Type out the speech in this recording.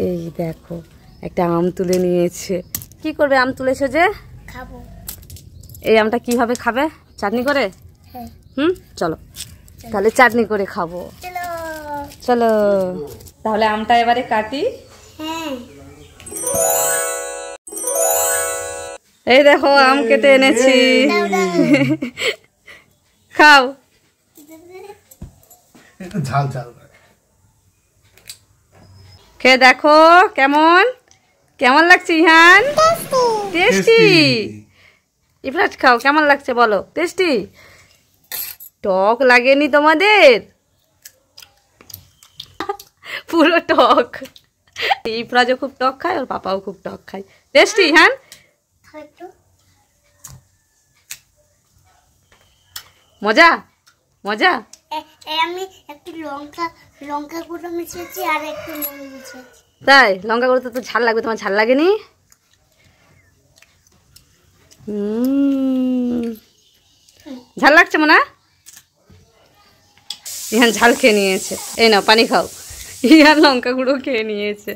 এই দেখো একটা আম তুলে নিয়েছে। কি করবে আম তুলেছো যে? খাবো। এই আমটা কিভাবে খাবে? চাটনি করে? হ্যাঁ। চলো তাহলে চাটনি করে খাবো। চলো চলো তাহলে আমটা এবারে কাটি। হ্যাঁ। এই দেখো আম কেটে এনেছি। খাও। ঝাল ঝাল খেয়ে দেখো কেমন কেমন লাগছে ইহান? টেস্টি। ইফরাজ খাও কেমন লাগছে বলো? টেস্টি? টক লাগেনি তোমাদের? পুরো টক। ইফরাজও খুব টক খায়, ওর পাপাও খুব টক খায়। টেস্টি ইহান? মজা মজা। আমি একটু লঙ্কা গুঁড়ো মিশিয়েছি আর একটু নুন মিশিয়েছি। তাই? লঙ্কা গুঁড়ো তো ঝাল লাগবে, তোমার ঝাল লাগেনি? ঝাল লাগছে মনে? ইহান ঝাল খেয়ে নিয়েছে। এই নাও পানি খাও। ইহান লঙ্কা গুঁড়ো খেয়ে নিয়েছে।